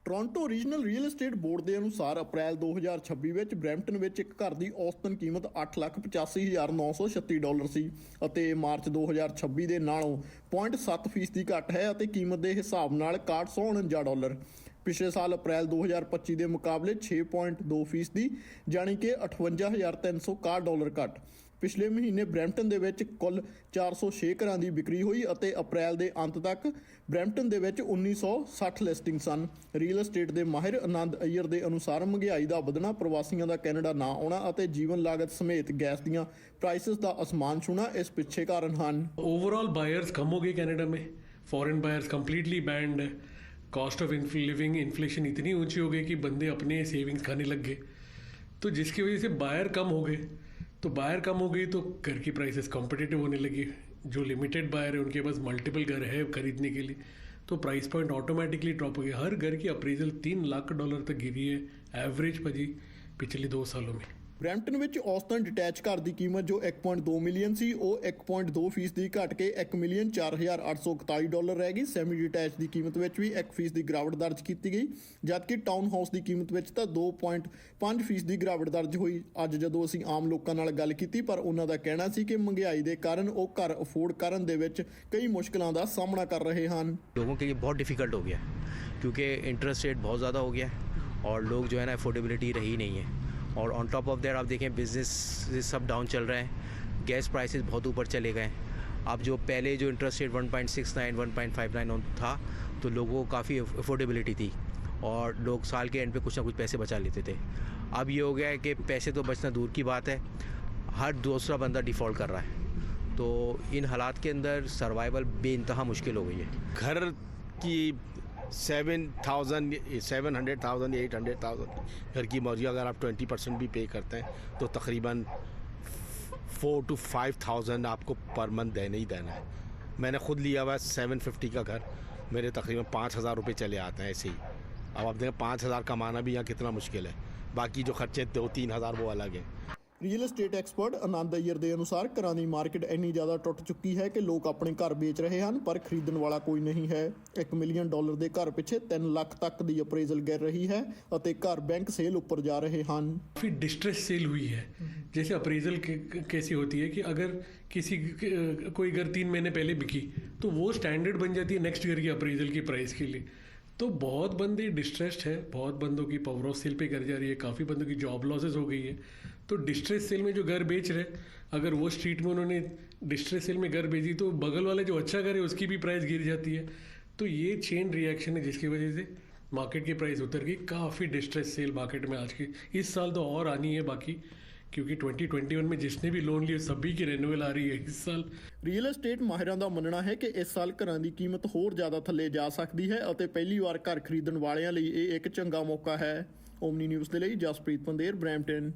Toronto regional real estate board ਦੇ ਅਨੁਸਾਰ ਅਪ੍ਰੈਲ 2026 ਵਿੱਚ ਬਰੈਂਪਟਨ ਵਿੱਚ ਇੱਕ ਘਰ ਦੀ ਔਸਤਨ ਕੀਮਤ $8,85,936 ਸੀ ਅਤੇ ਮਾਰਚ 2026 ਦੇ ਨਾਲੋਂ 0.7% ਘੱਟ ਹੈ ਅਤੇ ਕੀਮਤ ਦੇ ਹਿਸਾਬ ਨਾਲ $6149। ਪਿਛਲੇ ਸਾਲ ਅਪ੍ਰੈਲ 2025 ਦੇ ਮੁਕਾਬਲੇ 6.2% ਜਾਣੀ ਕਿ $58,361 ਘੱਟ। ਪਿਛਲੇ ਮਹੀਨੇ ਬਰੈਂਪਟਨ ਦੇ ਵਿੱਚ ਕੁੱਲ 406 ਘਰਾਂ ਦੀ ਵਿਕਰੀ ਹੋਈ ਅਤੇ ਅਪ੍ਰੈਲ ਦੇ ਅੰਤ ਤੱਕ ਬਰੈਂਪਟਨ ਦੇ ਵਿੱਚ 1960 ਲਿਸਟਿੰਗ ਸਨ। ਰੀਅਲ ਏਸਟੇਟ ਦੇ ਮਾਹਿਰ ਆਨੰਦ ਅਈਅਰ ਦੇ ਅਨੁਸਾਰ ਮਹਿੰਗਾਈ ਦਾ ਵਧਣਾ, ਪ੍ਰਵਾਸੀਆਂ ਦਾ ਕੈਨੇਡਾ ਨਾ ਆਉਣਾ ਅਤੇ ਜੀਵਨ ਲਾਗਤ ਸਮੇਤ ਗੈਸ ਦੀਆਂ ਪ੍ਰਾਈਸਿਸ ਦਾ ਅਸਮਾਨ ਛੂਣਾ ਇਸ ਪਿੱਛੇ ਕਾਰਨ ਹਨ। ओवरऑल बायर्स कम हो गए कनाडा में, फॉरेन बायर्स कंप्लीटली बैंड है। कॉस्ट ऑफ लिविंग इन्फ्लेशन इतनी ऊंची हो गई कि बंदे अपने सेविंग्स खाने लग गए, तो जिसकी वजह से बायर कम हो गए। तो बायर कम हो गई तो घर की प्राइसेस कॉम्पिटिटिव होने लगी। जो लिमिटेड बायर है उनके पास मल्टीपल घर है खरीदने के लिए, तो प्राइस पॉइंट ऑटोमेटिकली ड्रॉप हो गया। हर घर की अप्रेजल $3 लाख तक गिरी है एवरेज भाजी पिछले 2 सालों में। ਬਰੈਂਪਟਨ ਵਿੱਚ ਔਸਤਨ ਡਿਟੈਚ ਘਰ ਦੀ ਕੀਮਤ ਜੋ 1.2 ਮਿਲੀਅਨ ਸੀ ਉਹ 1.2% ਘਟ ਕੇ $1,04,841 ਰਹਿ ਗਈ। ਸੈਮੀ ਡਿਟੈਚ ਦੀ ਕੀਮਤ ਵਿੱਚ ਵੀ 1% ਦੀ ਗਿਰਾਵਟ ਦਰਜ ਕੀਤੀ ਗਈ, ਜਦਕਿ ਟਾਊਨ ਹਾਊਸ ਦੀ ਕੀਮਤ ਵਿੱਚ ਤਾਂ 2.5% ਦੀ ਗਿਰਾਵਟ ਦਰਜ ਹੋਈ। ਅੱਜ ਜਦੋਂ ਅਸੀਂ ਆਮ ਲੋਕਾਂ ਨਾਲ ਗੱਲ ਕੀਤੀ ਪਰ ਉਹਨਾਂ ਦਾ ਕਹਿਣਾ ਸੀ ਕਿ ਮਹਿੰਗਾਈ ਦੇ ਕਾਰਨ ਉਹ ਘਰ ਅਫੋਰਡ ਕਰਨ ਦੇ ਵਿੱਚ ਕਈ ਮੁਸ਼ਕਲਾਂ ਦਾ ਸਾਹਮਣਾ ਕਰ ਰਹੇ ਹਨ। लोगों के लिए बहुत डिफ़िकल्ट हो गया क्योंकि इंटरेस्ट रेट बहुत ज़्यादा हो गया और लोग जो है ना अफोर्डेबिलिटी रही नहीं है। और ऑन टॉप ऑफ दैट आप देखें बिजनेस सब डाउन चल रहे हैं, गैस प्राइसेस बहुत ऊपर चले गए। अब जो पहले जो इंटरेस्ट रेट 1.69 1.59 था तो लोगों को काफ़ी अफोर्डेबिलिटी थी और लोग साल के एंड पे कुछ ना कुछ पैसे बचा लेते थे। अब ये हो गया है कि पैसे तो बचना दूर की बात है, हर दूसरा बंदा डिफ़ॉल्ट कर रहा है। तो इन हालात के अंदर सर्वाइवल बेइंतहा मुश्किल हो गई है। घर की 700,000 या 800,000 घर की मौजी अगर आप 20% भी पे करते हैं तो तकरीबन 4,000 to 5,000 आपको पर मंथ देना ही देना है। मैंने ख़ुद लिया हुआ 750 का घर, मेरे तकरीबन 5,000 रुपये चले आते हैं ऐसे ही। अब आप देखें 5,000 कमाना भी यहाँ कितना मुश्किल है, बाकी जो खर्चे 2-3 हज़ार वो अलग है। ਰੀਅਲ ਏਸਟੇਟ ਐਕਸਪਰਟ ਆਨੰਦ ਅਈਅਰ ਦੇ ਅਨੁਸਾਰ ਘਰਾਂ ਦੀ ਮਾਰਕੀਟ ਇੰਨੀ ਜ਼ਿਆਦਾ ਟੁੱਟ ਚੁੱਕੀ ਹੈ ਕਿ ਲੋਕ ਆਪਣੇ ਘਰ ਵੇਚ ਰਹੇ ਹਨ ਪਰ ਖਰੀਦਣ ਵਾਲਾ ਕੋਈ ਨਹੀਂ ਹੈ। $1 ਮਿਲੀਅਨ ਦੇ ਘਰ ਪਿੱਛੇ 3 ਲੱਖ ਤੱਕ ਦੀ ਅਪਰੇਜ਼ਲ ਗਿਰ ਰਹੀ ਹੈ ਅਤੇ ਘਰ ਬੈਂਕ ਸੇਲ ਉੱਪਰ ਜਾ ਰਹੇ ਹਨ। फिर डिस्ट्रेस सेल हुई है। जैसे अप्रेजल कैसी होती है कि अगर किसी कोई घर 3 महीने पहले बिकी तो वो स्टैंडर्ड बन जाती है नेक्स्ट ईयर की अप्रेजल की प्राइस के लिए। तो बहुत बंदे डिस्ट्रेस्ड है, बहुत बंदों की पावर ऑफ सेल पे कर जा रही है, काफ़ी बंदों की जॉब लॉसेस हो गई है। तो डिस्ट्रेस सेल में जो घर बेच रहे, अगर वो स्ट्रीट में उन्होंने डिस्ट्रेस सेल में घर बेची तो बगल वाले जो अच्छा घर है उसकी भी प्राइस गिर जाती है। तो ये चेन रिएक्शन है जिसकी वजह से मार्केट की प्राइस उतर गई। काफ़ी डिस्ट्रेस सेल मार्केट में आज की इस साल तो और आनी है बाकी, क्योंकि 2021 में जिसने भी लोन लिए सभी की रेन्यूअल आ रही है इस साल। ਰੀਅਲ ਏਸਟੇਟ ਮਾਹਿਰਾਂ ਦਾ ਮੰਨਣਾ ਹੈ ਕਿ ਇਸ ਸਾਲ ਘਰਾਂ ਦੀ ਕੀਮਤ ਹੋਰ ਜ਼ਿਆਦਾ ਥੱਲੇ ਜਾ ਸਕਦੀ ਹੈ ਅਤੇ ਪਹਿਲੀ ਵਾਰ ਘਰ ਖਰੀਦਣ ਵਾਲਿਆਂ ਲਈ ਇਹ ਇੱਕ ਚੰਗਾ ਮੌਕਾ ਹੈ। ਓਮਨੀ ਨਿਊਜ਼ ਦੇ ਲਈ ਜਸਪ੍ਰੀਤ ਪੰਦੇਰ, ਬਰੈਂਪਟਨ।